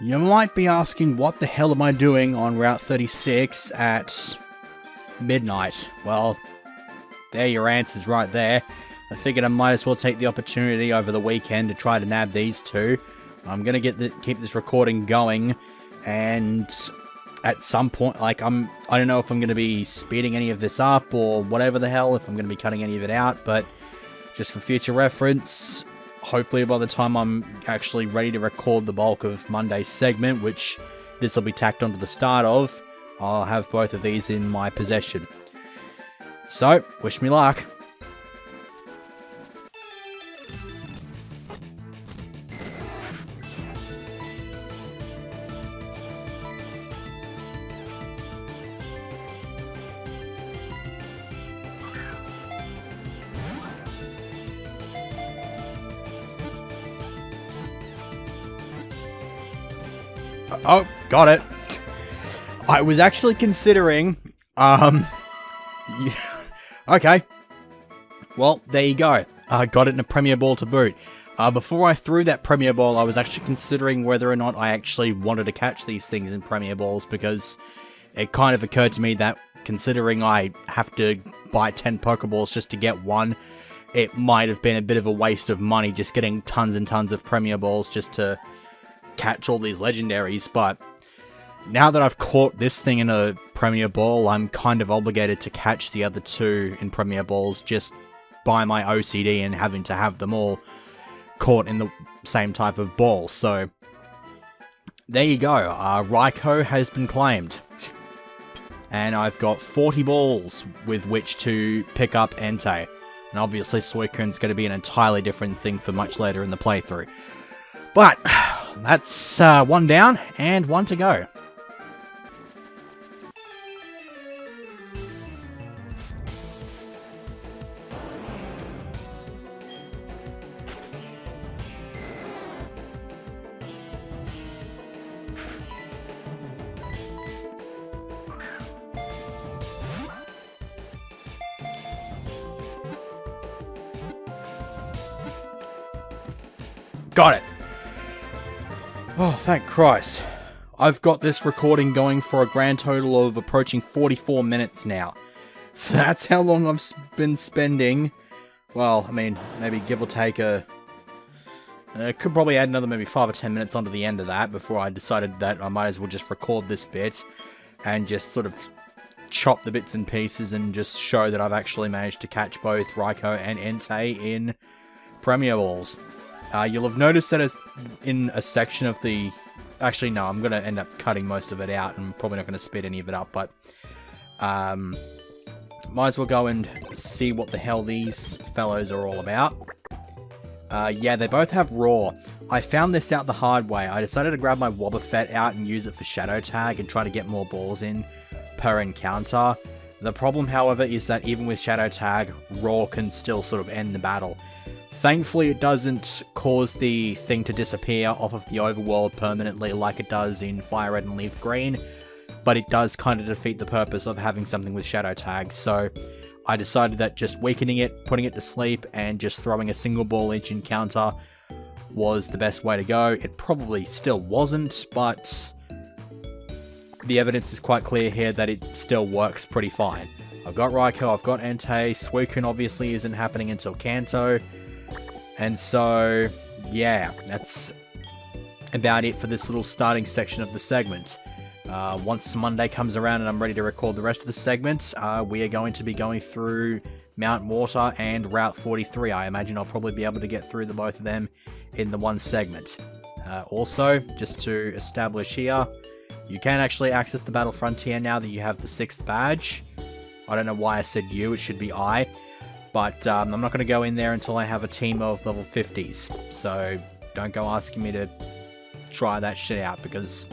You might be asking, what the hell am I doing on Route 36 at midnight? Well, there are your answers right there. I figured I might as well take the opportunity over the weekend to try to nab these two. I'm gonna keep this recording going, and at some point, I don't know if I'm gonna be speeding any of this up or whatever the hell, if I'm gonna be cutting any of it out, but just for future reference, hopefully by the time I'm actually ready to record the bulk of Monday's segment, which this will be tacked onto the start of, I'll have both of these in my possession. So, wish me luck. Oh, got it. I was actually considering, okay. Well, there you go. I got it in a Premier Ball to boot. Before I threw that Premier Ball, I was actually considering whether or not I actually wanted to catch these things in Premier Balls, because it kind of occurred to me that considering I have to buy 10 Pokeballs just to get one, it might have been a bit of a waste of money just getting tons and tons of Premier Balls just to catch all these legendaries. But now that I've caught this thing in a Premier Ball, I'm kind of obligated to catch the other two in Premier Balls just by my OCD and having to have them all caught in the same type of ball. So there you go. Raikou has been claimed, and I've got 40 balls with which to pick up Entei. And obviously Suicune's going to be an entirely different thing for much later in the playthrough. But that's one down and one to go. Got it. Oh, thank Christ. I've got this recording going for a grand total of approaching 44 minutes now. So that's how long I've been spending. Well, I mean, maybe give or take could probably add another maybe 5 or 10 minutes onto the end of that before I decided that I might as well just record this bit and just sort of chop the bits and pieces and just show that I've actually managed to catch both Raikou and Entei in Premier Balls. You'll have noticed that in a section of the... Actually, no, I'm going to end up cutting most of it out. I'm probably not going to speed any of it up, but... might as well go and see what the hell these fellows are all about. Yeah, they both have Roar. I found this out the hard way. I decided to grab my Wobbuffet out and use it for Shadow Tag and try to get more balls in per encounter. The problem, however, is that even with Shadow Tag, Roar can still sort of end the battle. Thankfully, it doesn't cause the thing to disappear off of the overworld permanently like it does in Fire Red and Leaf Green, but it does kind of defeat the purpose of having something with Shadow Tag, so I decided that just weakening it, putting it to sleep, and just throwing a single ball each encounter was the best way to go. It probably still wasn't, but the evidence is quite clear here that it still works pretty fine. I've got Raikou, I've got Entei, Suicune obviously isn't happening until Kanto. And so, yeah, that's about it for this little starting section of the segment. Once Monday comes around and I'm ready to record the rest of the segments, we are going to be going through Mount Water and Route 43. I imagine I'll probably be able to get through the both of them in the one segment. Also, just to establish here, you can actually access the Battle Frontier now that you have the 6th badge. I don't know why I said you, it should be I. But I'm not going to go in there until I have a team of level 50s. So don't go asking me to try that shit out because,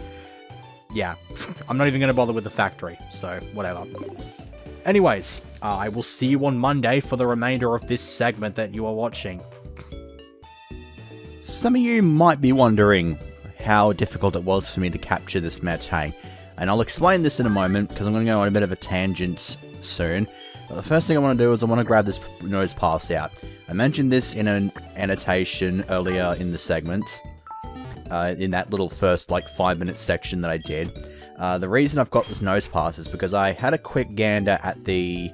yeah, I'm not even going to bother with the factory. So whatever. Anyways, I will see you on Monday for the remainder of this segment that you are watching. Some of you might be wondering how difficult it was for me to capture this Metang. And I'll explain this in a moment because I'm going to go on a bit of a tangent soon. But the first thing I want to do is I want to grab this nose pass out. I mentioned this in an annotation earlier in the segment. in that little first, like, 5-minute section that I did. The reason I've got this nose pass is because I had a quick gander at the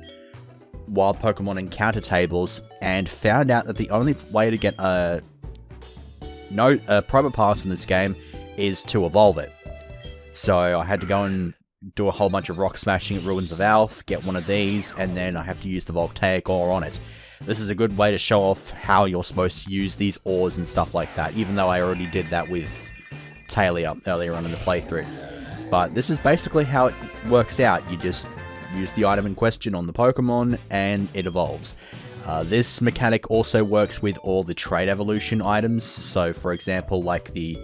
wild Pokemon encounter tables and found out that the only way to get a Promo Pass in this game is to evolve it. So I had to go and do a whole bunch of rock smashing at Ruins of Alph, get one of these, and then I have to use the Voltaic ore on it. This is a good way to show off how you're supposed to use these ores and stuff like that, even though I already did that with Talia earlier on in the playthrough. But this is basically how it works out. You just use the item in question on the Pokemon, and it evolves. This mechanic also works with all the trait evolution items. So, for example, like the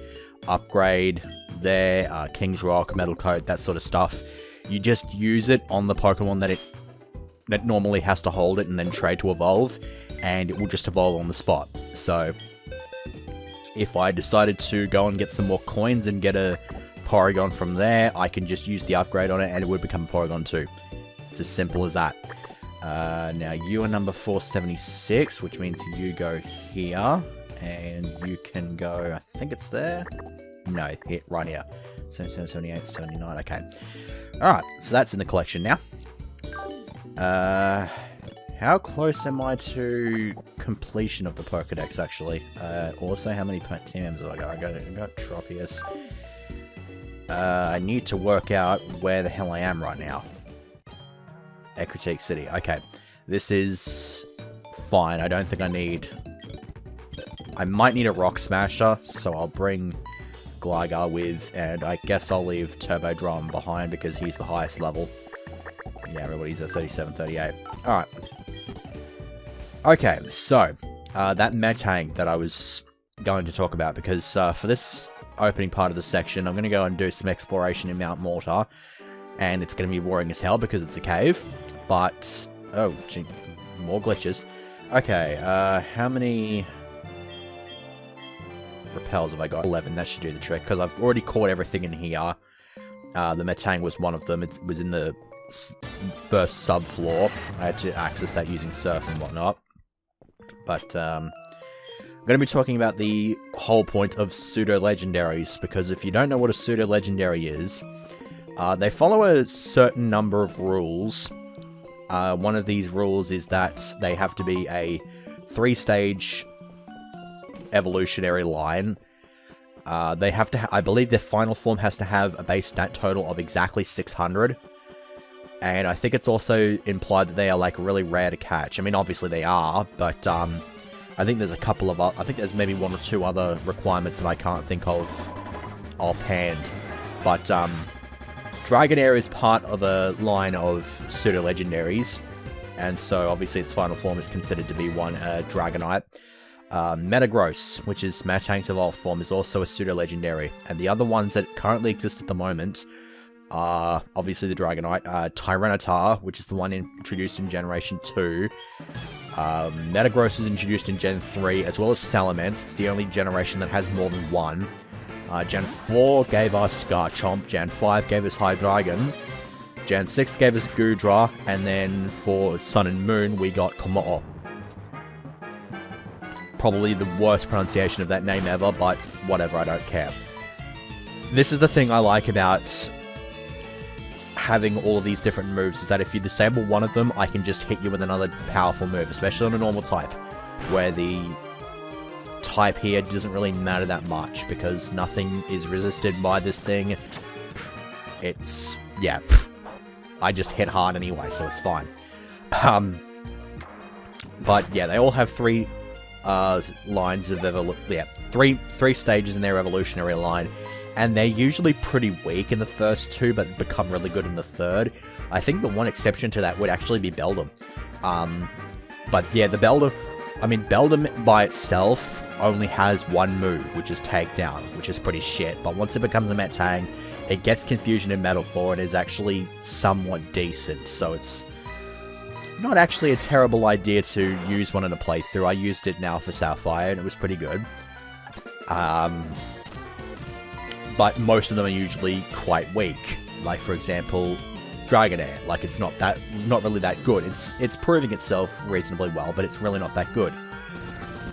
upgrade there, King's Rock, Metal Coat, that sort of stuff. You just use it on the Pokemon that normally has to hold it and then trade to evolve, and it will just evolve on the spot. So, if I decided to go and get some more coins and get a Porygon from there, I can just use the upgrade on it and it would become a Porygon too. It's as simple as that. Now, you are number 476, which means you go here, and you can go, I think it's there? No, hit right here. 77, 78, 79, okay. Alright, so that's in the collection now. How close am I to completion of the Pokedex, actually? Also, how many TMs have I got? I got Tropius. I need to work out where the hell I am right now. Ecruteak City. Okay. This is fine. I don't think I need... I might need a Rock Smasher, so I'll bring Gligar with, and I guess I'll leave Turbo Drum behind because he's the highest level. Yeah, everybody's at 37, 38. Alright. Okay, so, that Metang that I was going to talk about, because for this opening part of the section, I'm going to go and do some exploration in Mount Mortar, and it's going to be boring as hell because it's a cave, but... Oh, gee, more glitches. Okay, how many repels have I got? 11, that should do the trick, because I've already caught everything in here. The Metang was one of them. It was in the first subfloor. I had to access that using Surf and whatnot. But, I'm going to be talking about the whole point of pseudo-legendaries, because if you don't know what a pseudo-legendary is, they follow a certain number of rules. One of these rules is that they have to be a 3-stage evolutionary line. They have to, I believe their final form has to have a base stat total of exactly 600. And I think it's also implied that they are, like, really rare to catch. I mean, obviously they are, but, I think there's a couple of, I think there's maybe 1 or 2 other requirements that I can't think of offhand. But, Dragonair is part of a line of pseudo-legendaries, and so obviously its final form is considered to be one Dragonite. Metagross, which is Metang's evolved form, is also a pseudo-legendary, and the other ones that currently exist at the moment are obviously the Dragonite, Tyranitar, which is the one introduced in Generation 2, Metagross was introduced in Gen 3, as well as Salamence. It's the only generation that has more than one. Gen 4 gave us Garchomp, Gen 5 gave us Hydreigon, Gen 6 gave us Goodra, and then for Sun and Moon we got Komodo. Probably the worst pronunciation of that name ever, but whatever, I don't care. This is the thing I like about having all of these different moves, is that if you disable one of them, I can just hit you with another powerful move, especially on a normal type, where the type here doesn't really matter that much, because nothing is resisted by this thing. It's, yeah, I just hit hard anyway, so it's fine. But yeah, they all have 3 lines of three stages in their evolutionary line, and they're usually pretty weak in the first 2, but become really good in the 3rd. I think the one exception to that would actually be Beldum. But yeah, the Beldum, I mean, Beldum by itself only has one move, which is Takedown, which is pretty shit, but once it becomes a Metang, it gets Confusion and Metal Claw, and is actually somewhat decent, so it's not actually a terrible idea to use one in a playthrough. I used it now for Sapphire, and it was pretty good. But most of them are usually quite weak. Like, for example, Dragonair. Like, it's not really that good. It's proving itself reasonably well, but it's really not that good.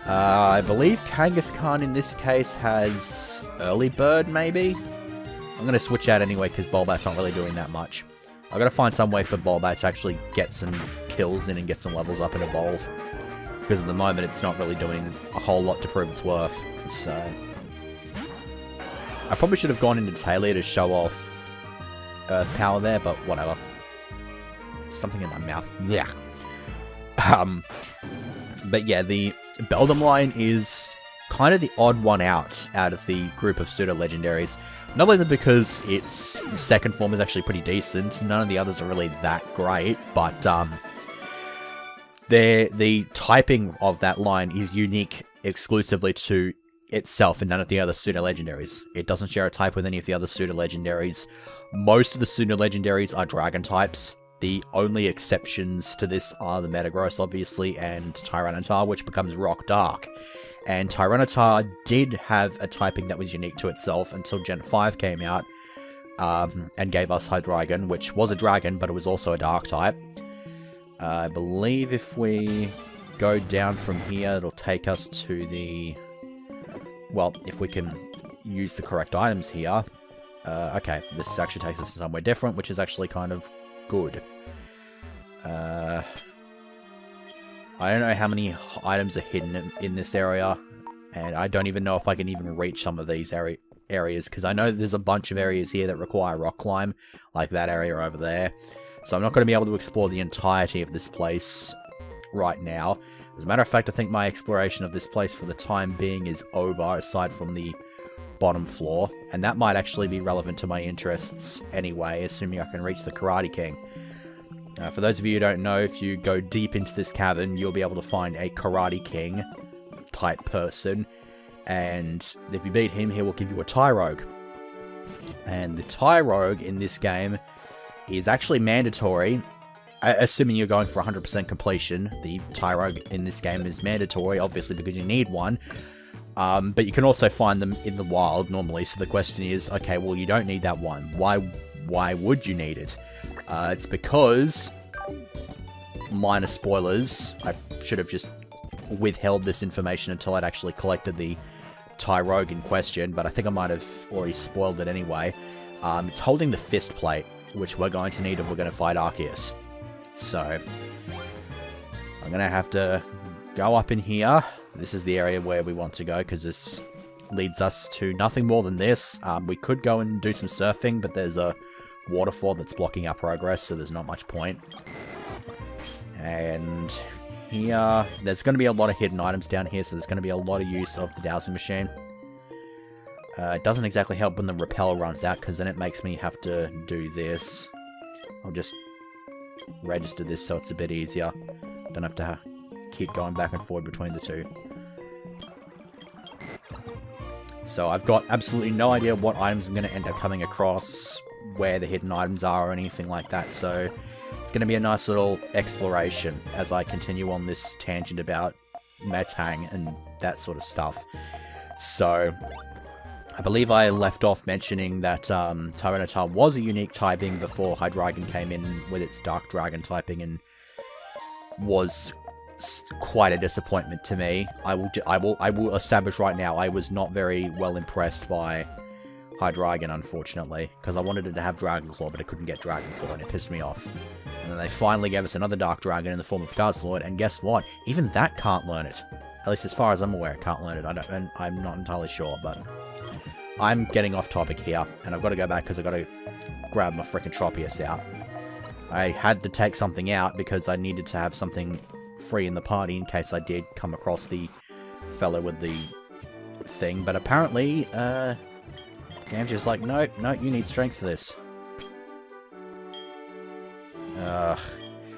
I believe Kangaskhan in this case has Early Bird, maybe? I'm going to switch out anyway, because Bulbat's not really doing that much. I've got to find some way for Bulbat to actually get some kills in and get some levels up and evolve. Because at the moment, it's not really doing a whole lot to prove its worth. So I probably should have gone into Talia to show off Earth Power there, but whatever. Something in my mouth. Yeah. But yeah, the Beldum line is kind of the odd one out of the group of pseudo-legendaries. Not only because its second form is actually pretty decent, none of the others are really that great, but the typing of that line is unique exclusively to itself and none of the other pseudo-legendaries. It doesn't share a type with any of the other pseudo-legendaries. Most of the pseudo-legendaries are dragon types. The only exceptions to this are the Metagross, obviously, and Tyranitar, which becomes Rock Dark. And Tyranitar did have a typing that was unique to itself until Gen 5 came out and gave us Hydreigon, which was a dragon, but it was also a dark type. I believe if we go down from here, it'll take us to the... Well, if we can use the correct items here. Okay, this actually takes us to somewhere different, which is actually kind of good. I don't know how many items are hidden in this area, and I don't even know if I can even reach some of these areas, because I know there's a bunch of areas here that require rock climb, like that area over there. So I'm not going to be able to explore the entirety of this place right now. As a matter of fact, I think my exploration of this place for the time being is over, aside from the bottom floor, and that might actually be relevant to my interests anyway, assuming I can reach the Karate King. For those of you who don't know, if you go deep into this cavern, you'll be able to find a Karate King type person, and if you beat him, he will give you a Tyrogue. And the Tyrogue in this game is actually mandatory, assuming you're going for 100% completion. The Tyrogue in this game is mandatory, obviously, because you need one. But you can also find them in the wild normally, so the question is, okay, well, you don't need that one. Why would you need it? It's because, minor spoilers, I should have just withheld this information until I'd actually collected the Tyrogue in question, but I think I might have already spoiled it anyway. It's holding the fist plate, which we're going to need if we're going to fight Arceus. So, I'm going to have to go up in here. This is the area where we want to go, because this leads us to nothing more than this. We could go and do some surfing, but there's a waterfall that's blocking our progress, so there's not much point. And here, there's going to be a lot of hidden items down here, so there's going to be a lot of use of the dowsing machine. It doesn't exactly help when the repel runs out, because then it makes me have to do this. I'll just register this so it's a bit easier. Don't have to keep going back and forward between the two. So I've got absolutely no idea what items I'm going to end up coming across, where the hidden items are, or anything like that, so it's going to be a nice little exploration as I continue on this tangent about Metang and that sort of stuff. So, I believe I left off mentioning that Tyranitar was a unique typing before Hydreigon came in with its Dark Dragon typing and was quite a disappointment to me. I will establish right now, I was not very well impressed by Hydreigon, unfortunately, because I wanted it to have Dragon Claw, but it couldn't get Dragon Claw, and it pissed me off. And then they finally gave us another Dark Dragon in the form of Guzzlord, and guess what? Even that can't learn it. At least as far as I'm aware, it can't learn it. I'm not entirely sure, but I'm getting off topic here, and I've got to go back because I've got to grab my frickin' Tropius out. I had to take something out because I needed to have something free in the party in case I did come across the fellow with the thing, but apparently, game's just like, no, you need strength for this.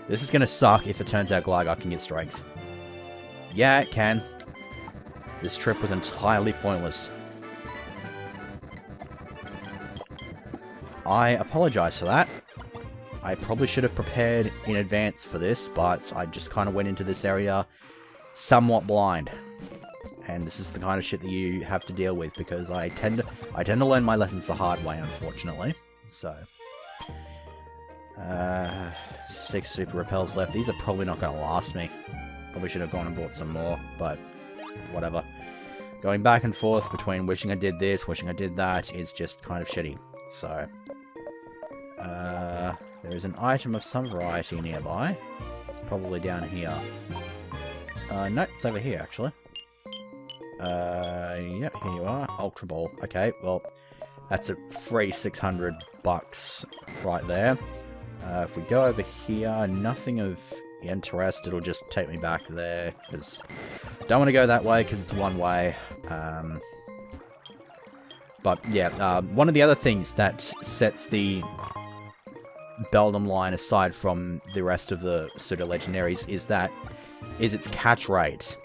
This is gonna suck if it turns out Gligar can get strength. Yeah, it can. This trip was entirely pointless. I apologize for that. I probably should have prepared in advance for this, but I just kind of went into this area somewhat blind. And this is the kind of shit that you have to deal with, because I tend to learn my lessons the hard way, unfortunately. So, 6 super repels left. These are probably not going to last me. Probably should have gone and bought some more, but whatever. Going back and forth between wishing I did this, wishing I did that is just kind of shitty. So, there is an item of some variety nearby. Probably down here. No, it's over here, actually. Yep, here you are. Ultra Ball. Okay, well, that's a free 600 bucks right there. If we go over here, nothing of interest. It'll just take me back there, because I don't want to go that way, because it's one way. But, yeah, one of the other things that sets the Beldum line aside from the rest of the pseudo-legendaries is its catch rate.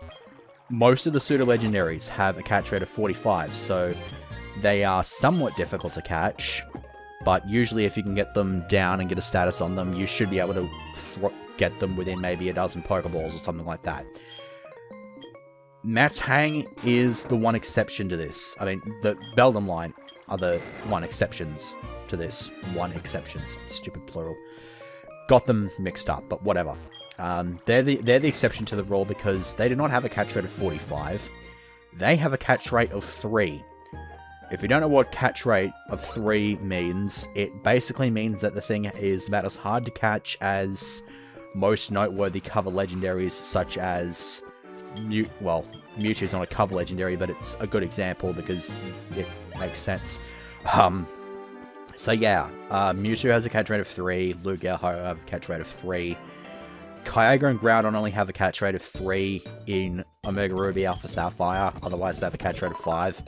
Most of the pseudo-legendaries have a catch rate of 45, so they are somewhat difficult to catch, but usually if you can get them down and get a status on them, you should be able to get them within maybe a dozen Pokeballs or something like that. Matang is the one exception to this. I mean, the Beldum line are the one exceptions to this. One exceptions. Stupid plural. Got them mixed up, but whatever. They're the exception to the rule because they do not have a catch rate of 45. They have a catch rate of 3. If you don't know what catch rate of 3 means, it basically means that the thing is about as hard to catch as most noteworthy cover legendaries, such as Mewtwo's not a cover legendary, but it's a good example because it makes sense. So yeah, Mewtwo has a catch rate of 3, Lugia have a catch rate of 3, Kyogre and Groudon only have a catch rate of 3 in Omega Ruby Alpha Sapphire, otherwise they have a catch rate of 5.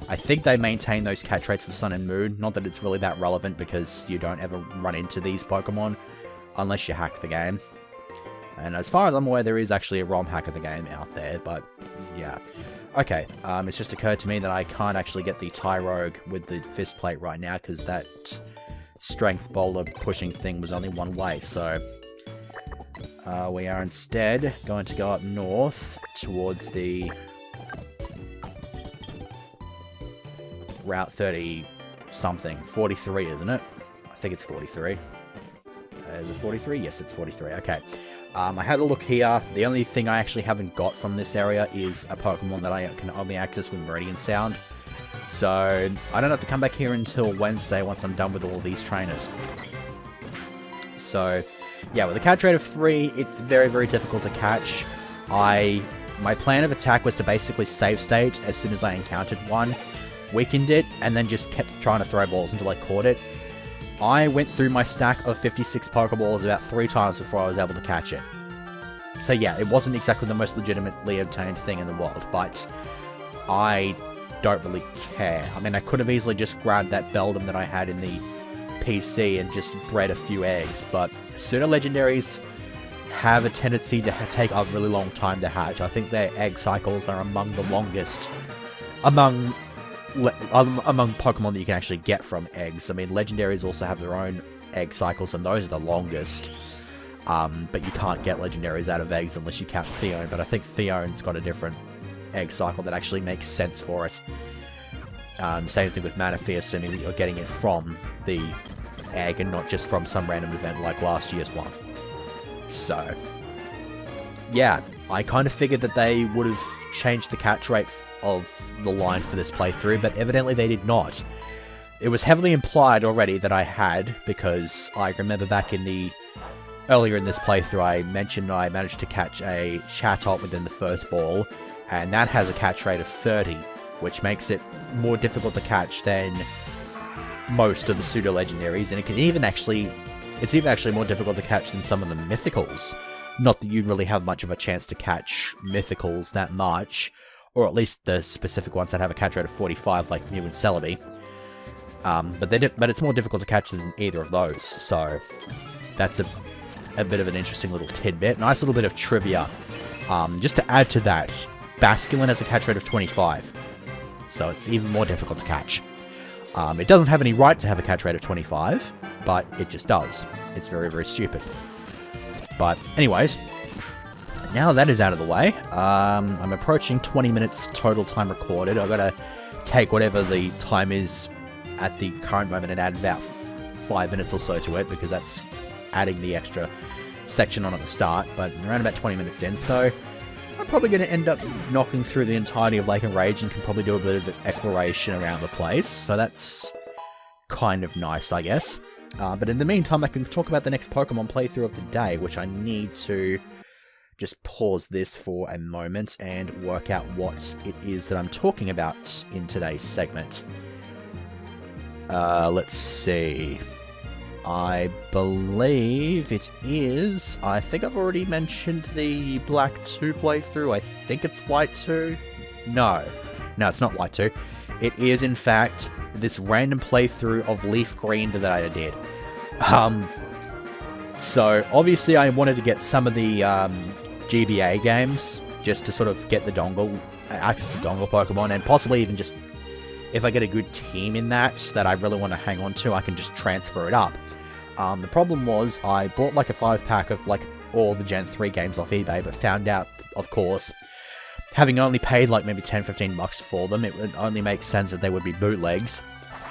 I think they maintain those catch rates for Sun and Moon, not that it's really that relevant because you don't ever run into these Pokemon unless you hack the game. And as far as I'm aware, there is actually a ROM hack of the game out there, but yeah. Okay, it's just occurred to me that I can't actually get the Tyrogue with the fist plate right now because that strength boulder pushing thing was only one way, so we are instead going to go up north towards the Route 30 something. 43, isn't it? I think it's 43. Is it 43? Yes, it's 43. Okay. I had a look here. The only thing I actually haven't got from this area is a Pokemon that I can only access with Meridian Sound. So, I don't have to come back here until Wednesday once I'm done with all these trainers. So, yeah, with a catch rate of 3, it's very, very difficult to catch. My plan of attack was to basically save state as soon as I encountered one, weakened it, and then just kept trying to throw balls until I caught it. I went through my stack of 56 Pokeballs about 3 times before I was able to catch it. So yeah, it wasn't exactly the most legitimately obtained thing in the world, but I don't really care. I mean, I could have easily just grabbed that Beldum that I had in the PC and just bred a few eggs, but pseudo-legendaries have a tendency to take a really long time to hatch. I think their egg cycles are among the longest among Pokemon that you can actually get from eggs. I mean, legendaries also have their own egg cycles, and those are the longest. But you can't get legendaries out of eggs unless you count Theone, but I think Theone's got a different egg cycle that actually makes sense for it. Same thing with Manaphy, assuming that you're getting it from the egg and not just from some random event like last year's one. So, yeah, I kind of figured that they would have changed the catch rate of the line for this playthrough, but evidently they did not. It was heavily implied already that I had, because I remember back in the earlier in this playthrough I mentioned I managed to catch a Chatot within the first ball, and that has a catch rate of 30, which makes it more difficult to catch than most of the pseudo-legendaries, and it's even actually more difficult to catch than some of the mythicals. Not that you really have much of a chance to catch mythicals that much, or at least the specific ones that have a catch rate of 45, like Mew and Celebi. But it's more difficult to catch than either of those, so that's a bit of an interesting little tidbit. Nice little bit of trivia. Just to add to that, Basculin has a catch rate of 25, so it's even more difficult to catch. It doesn't have any right to have a catch rate of 25, but it just does. It's very, very stupid. But anyways, now that is out of the way, I'm approaching 20 minutes total time recorded. I've got to take whatever the time is at the current moment and add about 5 minutes or so to it, because that's adding the extra section on at the start, but around about 20 minutes in. So, I'm probably going to end up knocking through the entirety of Lake and Rage and can probably do a bit of exploration around the place. So that's kind of nice, I guess. But in the meantime, I can talk about the next Pokemon playthrough of the day, which I need to just pause this for a moment and work out what it is that I'm talking about in today's segment. Let's see. I believe it is... I think I've already mentioned the Black 2 playthrough. I think it's White 2. No, it's not White 2. It is, in fact, this random playthrough of Leaf Green that I did. So, obviously I wanted to get some of the GBA games, just to sort of get the access to dongle Pokemon, and possibly even just, if I get a good team in that I really want to hang on to, I can just transfer it up. The problem was, I bought like a 5-pack of like all the Gen 3 games off eBay, but found out, of course, having only paid like maybe 10-15 bucks for them, it would only make sense that they would be bootlegs.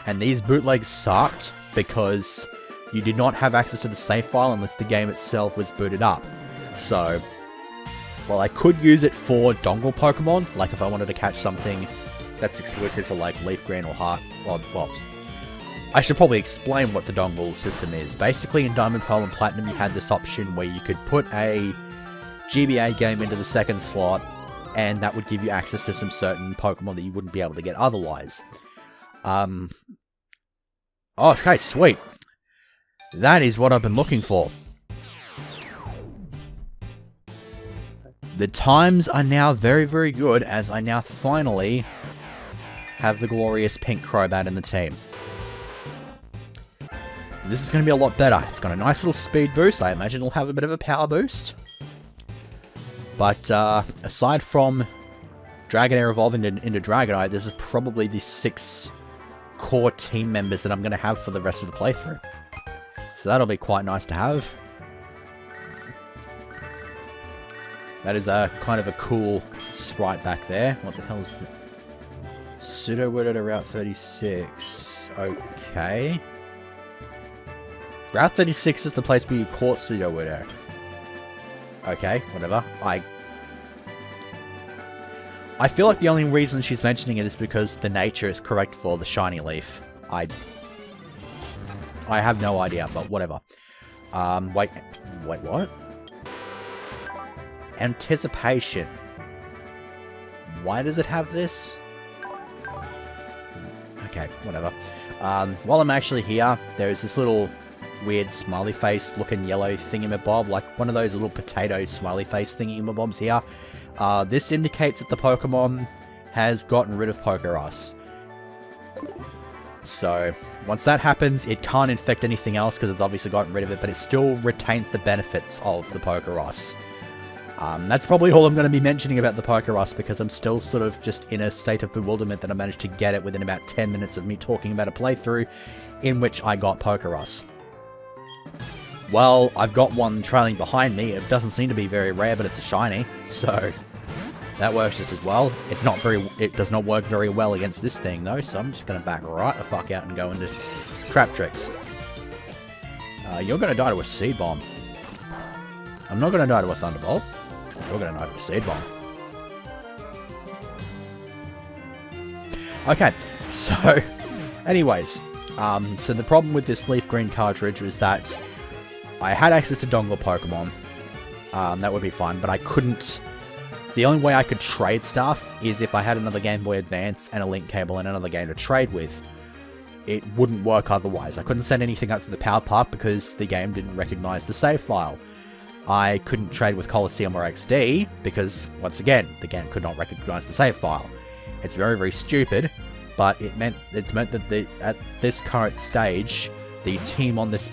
And these bootlegs sucked, because you did not have access to the save file unless the game itself was booted up. So, while I could use it for dongle Pokemon, like if I wanted to catch something that's exclusive to like Leaf Green or Heart, well, I should probably explain what the dongle system is. Basically, in Diamond, Pearl, and Platinum, you had this option where you could put a GBA game into the second slot, and that would give you access to some certain Pokemon that you wouldn't be able to get otherwise. Okay, sweet. That is what I've been looking for. The times are now very, very good, as I now finally have the glorious pink Crobat in the team. This is going to be a lot better. It's got a nice little speed boost. I imagine it'll have a bit of a power boost. But aside from Dragonair evolving into Dragonite, this is probably the 6 core team members that I'm going to have for the rest of the playthrough. So that'll be quite nice to have. That is a kind of a cool sprite back there. What the hell is that? Pseudo-Word at Route 36. Okay. Route 36 is the place where you caught Pseudo-Word. Okay, whatever. I feel like the only reason she's mentioning it is because the nature is correct for the shiny leaf. I have no idea, but whatever. Wait, what? Anticipation. Why does it have this? Okay, whatever. While I'm actually here, there's this little weird smiley face looking yellow thingamabob, like one of those little potato smiley face thingamabobs here. This indicates that the Pokemon has gotten rid of Pokeross. So, once that happens, it can't infect anything else because it's obviously gotten rid of it, but it still retains the benefits of the Pokeross. That's probably all I'm going to be mentioning about the Pokeross, because I'm still sort of just in a state of bewilderment that I managed to get it within about 10 minutes of me talking about a playthrough in which I got Pokeross. Well, I've got one trailing behind me. It doesn't seem to be very rare, but it's a shiny, so that works just as well. It does not work very well against this thing, though, so I'm just going to back right the fuck out and go into Trap Tricks. You're going to die to a Seed Bomb. I'm not going to die to a Thunderbolt. You're going to die to a Seed Bomb. Okay, so, anyways, so the problem with this Leaf Green cartridge was that I had access to dongle Pokemon. That would be fine, but I couldn't... The only way I could trade stuff is if I had another Game Boy Advance and a link cable and another game to trade with. It wouldn't work otherwise. I couldn't send anything up through the Power Park because the game didn't recognize the save file. I couldn't trade with Coliseum or XD because, once again, the game could not recognize the save file. It's very, very stupid, but it's meant that at this current stage, the team on this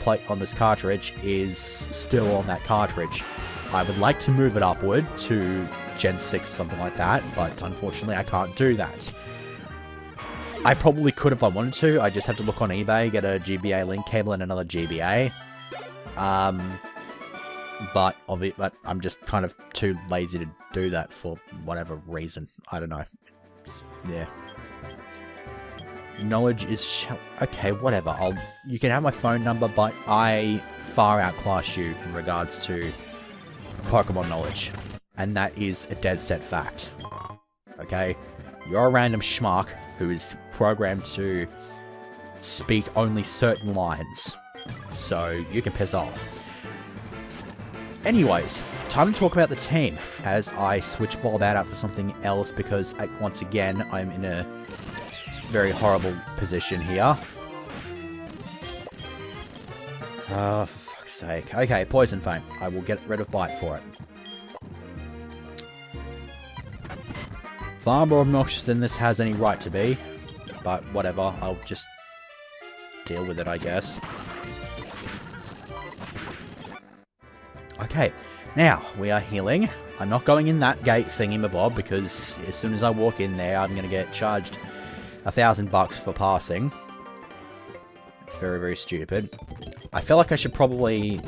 cartridge is still on that cartridge. I would like to move it upward to Gen 6 or something like that, but unfortunately I can't do that. I probably could if I wanted to. I just have to look on eBay, get a GBA link cable and another GBA. But I'm just kind of too lazy to do that for whatever reason. I don't know. Yeah. Knowledge is... Okay, whatever. You can have my phone number, but I far outclass you in regards to Pokemon knowledge. and that is a dead set fact. Okay? You're a random schmuck who is programmed to speak only certain lines. So, you can piss off. Anyways, time to talk about the team, as I switch Bob out for something else because, once again, I'm in a very horrible position here. Oh, for fuck's sake. Okay, Poison Feint. I will get rid of Bite for it. Far more obnoxious than this has any right to be, but whatever, I'll just deal with it, I guess. Okay, now, we are healing. I'm not going in that gate thingy-mabob, because as soon as I walk in there, I'm going to get charged $1,000 for passing. It's very, very stupid. I feel like I should probably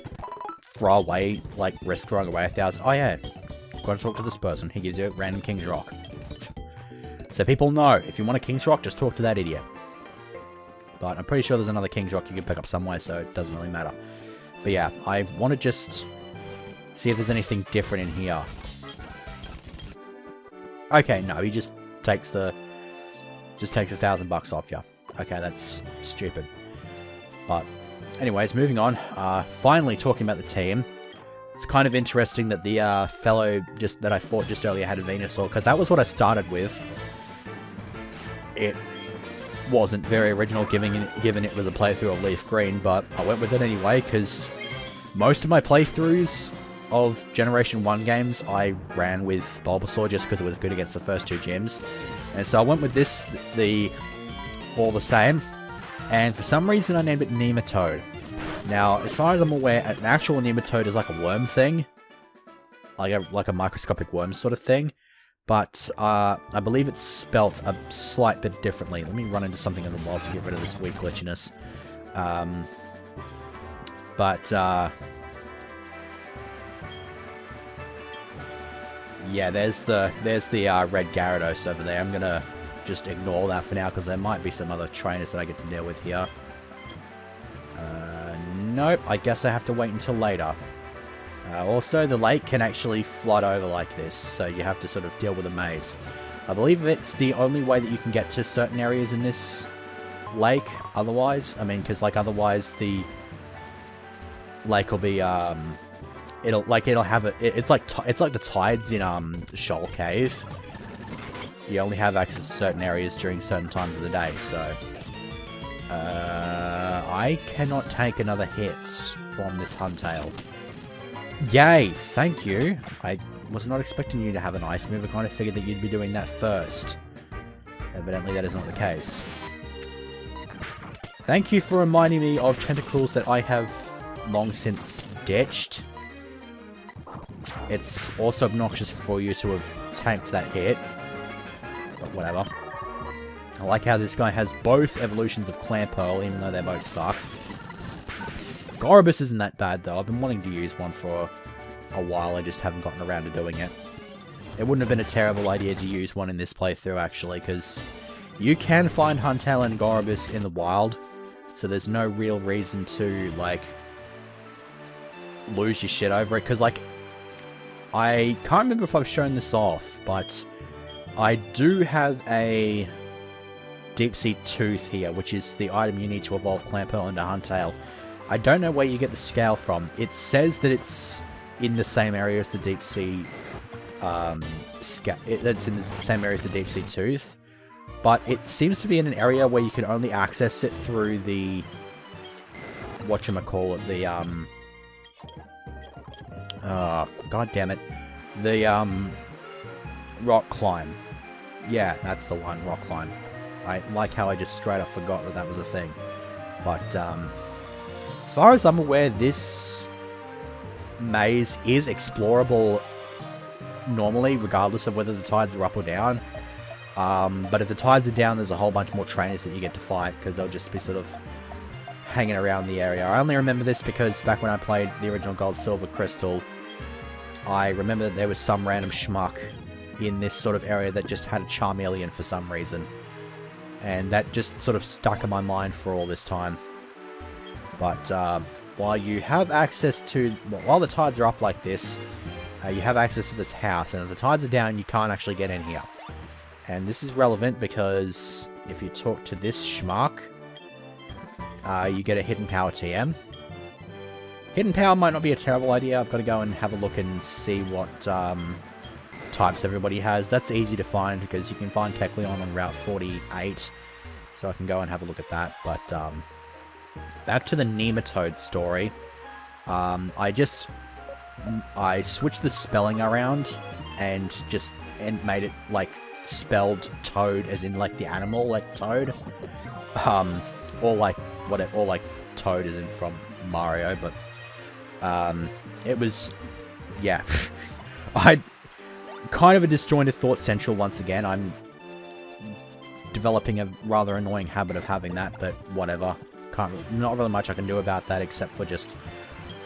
throw away, like, risk throwing away 1,000. Oh, yeah. Gotta talk to this person. He gives you a random King's Rock. So people know, if you want a King's Rock, just talk to that idiot. But I'm pretty sure there's another King's Rock you can pick up somewhere, so it doesn't really matter. But yeah, I want to just see if there's anything different in here. Okay, no, he just takes the... just takes $1,000 off you. Okay, that's stupid. But, anyways, moving on. Finally talking about the team. It's kind of interesting that the fellow that I fought just earlier had a Venusaur, because that was what I started with. It wasn't very original given it was a playthrough of Leaf Green, but I went with it anyway, because most of my playthroughs of Generation 1 games I ran with Bulbasaur just because it was good against the first two gyms. And so I went with this, all the same. And for some reason I named it Nematode. Now, as far as I'm aware, an actual nematode is like a worm thing. Like a microscopic worm sort of thing. But I believe it's spelt a slight bit differently. Let me run into something in the wild to get rid of this weak glitchiness. Yeah, there's the red Gyarados over there. I'm gonna just ignore that for now because there might be some other trainers that I get to deal with here. Nope, I guess I have to wait until later. Also, the lake can actually flood over like this, so you have to sort of deal with a maze. I believe it's the only way that you can get to certain areas in this lake, otherwise. I mean, because, like, otherwise the lake will be, it'll have it, it's like the tides in, Shoal Cave. You only have access to certain areas during certain times of the day, so... I cannot take another hit from this Huntail. Yay, thank you. I was not expecting you to have an ice move. I kind of figured that you'd be doing that first. Evidently that is not the case. Thank you for reminding me of tentacles that I have long since ditched. It's also obnoxious for you to have tanked that hit. But whatever. I like how this guy has both evolutions of Clamperl, even though they both suck. Gorobus isn't that bad, though. I've been wanting to use one for a while. I just haven't gotten around to doing it. It wouldn't have been a terrible idea to use one in this playthrough, actually, because you can find Huntail and Gorobus in the wild, so there's no real reason to, like, lose your shit over it, because, like, I can't remember if I've shown this off, but I do have a Deep Sea Tooth here, which is the item you need to evolve Clamperl into Huntail. I don't know where you get the scale from. It says that it's in the same area as the Deep Sea it's in the same area as the Deep Sea Tooth, but it seems to be in an area where you can only access it through the whatchamacallit, the god damn it, the rock climb. Yeah, that's the one, rock climb. I like how I just straight up forgot that that was a thing. But as far as I'm aware, this maze is explorable normally, regardless of whether the tides are up or down. But if the tides are down, there's a whole bunch more trainers that you get to fight, because they'll just be sort of hanging around the area. I only remember this because back when I played the original Gold Silver Crystal, I remember that there was some random schmuck in this sort of area that just had a Charmeleon for some reason. And that just sort of stuck in my mind for all this time. But while you have access to... while the tides are up like this, you have access to this house, and if the tides are down, you can't actually get in here. And this is relevant because if you talk to this schmuck, you get a hidden power TM. Hidden power might not be a terrible idea. I've got to go and have a look and see what types everybody has. That's easy to find because you can find Kecleon on Route 48, so I can go and have a look at that. But back to the nematode story. I switched the spelling around and made it like spelled toad, as in like the animal, like toad, or like toad as in from Mario. But it was, yeah. I kind of a disjointed thought central once again. I'm developing a rather annoying habit of having that, but whatever. Not really much I can do about that except for just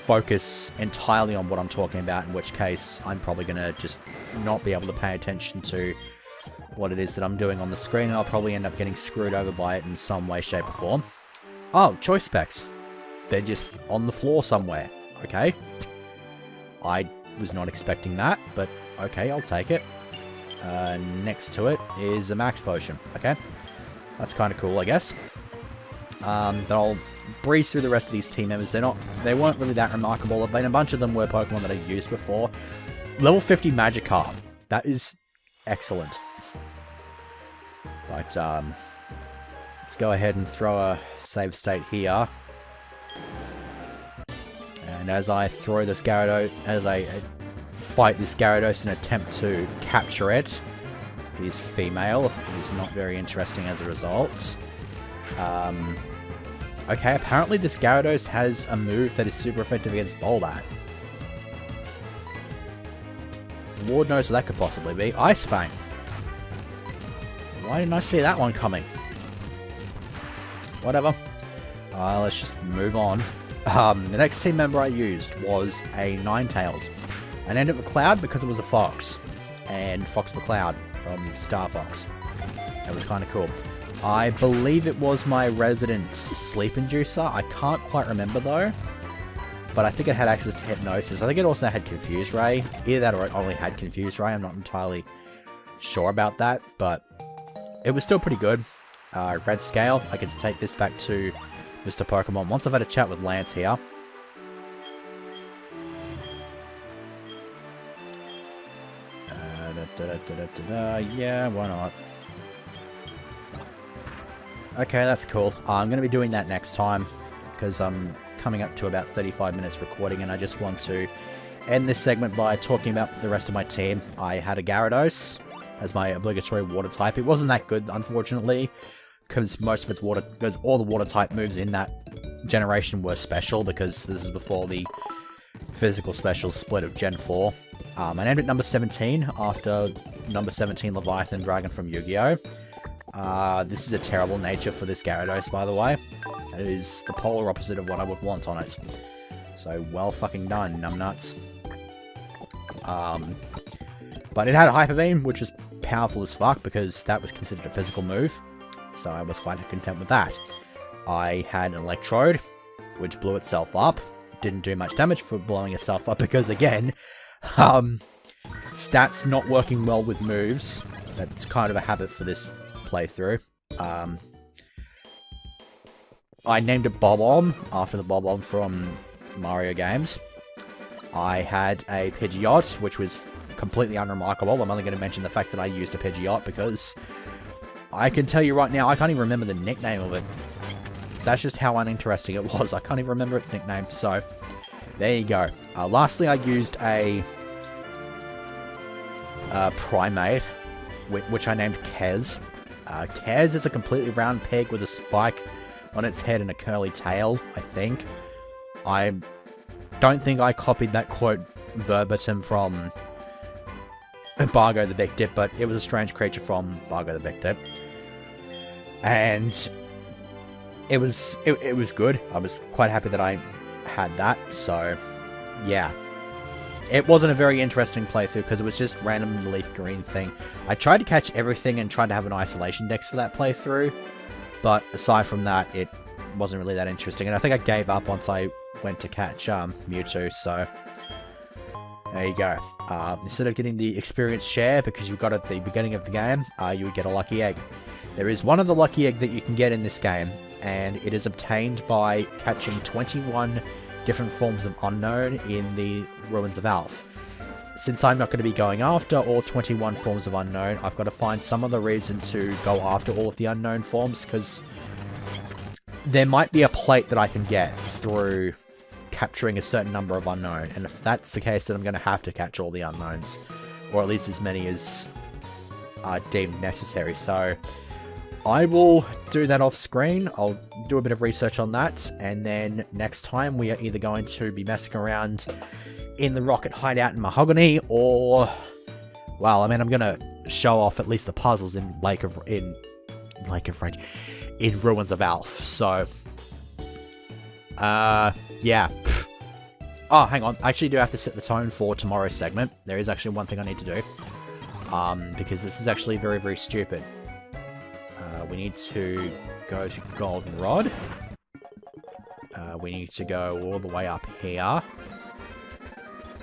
focus entirely on what I'm talking about, in which case I'm probably going to just not be able to pay attention to what it is that I'm doing on the screen, and I'll probably end up getting screwed over by it in some way, shape, or form. Oh, choice specs. They're just on the floor somewhere. Okay. I was not expecting that, but okay, I'll take it. Next to it is a max potion. Okay. That's kind of cool, I guess. But I'll breeze through the rest of these team members. They weren't really that remarkable, but a bunch of them were Pokemon that I've used before. Level 50 Magikarp. That is excellent. But, let's go ahead and throw a save state here. And as I throw this Gyarados, as I fight this Gyarados and attempt to capture it, it is female. It is not very interesting as a result. Okay, apparently this Gyarados has a move that is super effective against Golbat. Lord knows what that could possibly be. Ice Fang. Why didn't I see that one coming? Whatever. Let's just move on. The next team member I used was a Ninetales. I named it McCloud because it was a fox. And Fox McCloud from Star Fox. That was kind of cool. I believe it was my resident sleep inducer. I can't quite remember though. But I think it had access to hypnosis. I think it also had Confuse Ray. Either that or it only had Confuse Ray. I'm not entirely sure about that. But it was still pretty good. Red Scale. I get to take this back to Mr. Pokemon once I've had a chat with Lance here. Yeah, why not? Okay, that's cool. I'm going to be doing that next time, because I'm coming up to about 35 minutes recording, and I just want to end this segment by talking about the rest of my team. I had a Gyarados as my obligatory water type. It wasn't that good, unfortunately, because most of its water, because all the water type moves in that generation were special, because this is before the physical special split of Gen 4. I named it number 17 after number 17 Leviathan Dragon from Yu-Gi-Oh! This is a terrible nature for this Gyarados, by the way. It is the polar opposite of what I would want on it. So, well fucking done, numbnuts. But it had a Hyper Beam, which was powerful as fuck, because that was considered a physical move. So I was quite content with that. I had an Electrode, which blew itself up. Didn't do much damage for blowing itself up, because again, stats not working well with moves. That's kind of a habit for this playthrough. I named it Bob-omb after the Bob-omb from Mario games. I had a Pidgeot, which was completely unremarkable. I'm only going to mention the fact that I used a Pidgeot because I can tell you right now, I can't even remember the nickname of it. That's just how uninteresting it was. I can't even remember its nickname, so there you go. Lastly, I used a Primate, which I named Kez. Kez is a completely round peg with a spike on its head and a curly tail, I think. I don't think I copied that quote verbatim from Bargo the Big Dip, but it was a strange creature from Bargo the Big Dip. And it was good. I was quite happy that I had that, so yeah. It wasn't a very interesting playthrough because it was just random leaf green thing. I tried to catch everything and tried to have an isolation dex for that playthrough, but aside from that, it wasn't really that interesting. And I think I gave up once I went to catch Mewtwo, so There you go. Instead of getting the experience share, because you got it at the beginning of the game, you would get a lucky egg. There is one other lucky egg that you can get in this game, and it is obtained by catching 21 different forms of unknown in the Ruins of Alph. Since I'm not going to be going after all 21 forms of unknown, I've got to find some other reason to go after all of the unknown forms, because there might be a plate that I can get through capturing a certain number of unknown, and if that's the case, then I'm going to have to catch all the unknowns, or at least as many as are deemed necessary. So I will do that off screen. I'll do a bit of research on that, and then next time we are either going to be messing around in the Rocket Hideout in Mahogany, or, well, I mean, I'm going to show off at least the puzzles in in Ruins of Alph. So yeah. Oh, hang on. I actually do have to set the tone for tomorrow's segment. There is actually one thing I need to do. Because this is actually very, very stupid. We need to go to Goldenrod. We need to go all the way up here.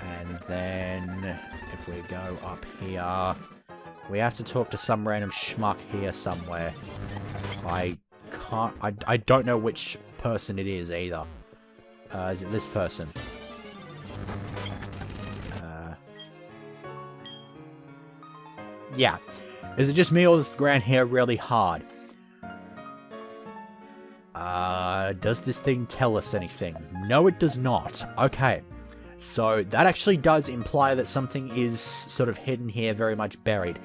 And then, if we go up here, we have to talk to some random schmuck here somewhere. I don't know which person it is either. Is it this person? Yeah. Is it just me, or is the ground here really hard? Does this thing tell us anything? No, it does not. Okay. So, that actually does imply that something is sort of hidden here, very much buried.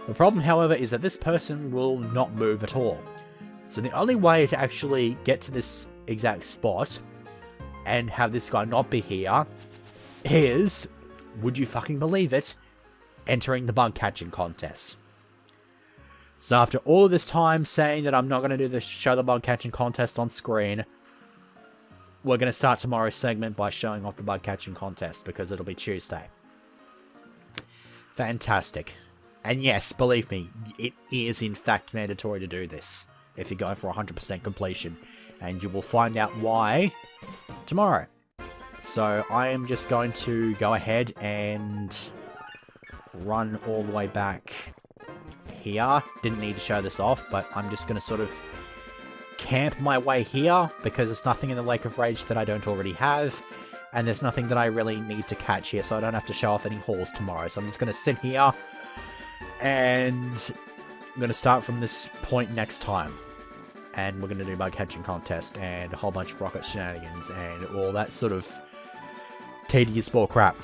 The problem, however, is that this person will not move at all. So the only way to actually get to this exact spot and have this guy not be here is, would you fucking believe it, entering the bug catching contest. So after all this time saying that I'm not going to show the bug catching contest on screen, we're going to start tomorrow's segment by showing off the bug catching contest, because it'll be Tuesday. Fantastic. And yes, believe me, it is in fact mandatory to do this if you're going for 100% completion, and you will find out why tomorrow. So I am just going to go ahead and run all the way back here. Didn't need to show this off, but I'm just going to sort of camp my way here, because there's nothing in the Lake of Rage that I don't already have, and there's nothing that I really need to catch here, so I don't have to show off any hauls tomorrow. So I'm just going to sit here, and I'm going to start from this point next time. And we're going to do bug catching contest, and a whole bunch of rocket shenanigans, and all that sort of tedious bull crap.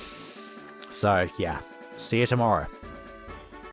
So, yeah. See you tomorrow.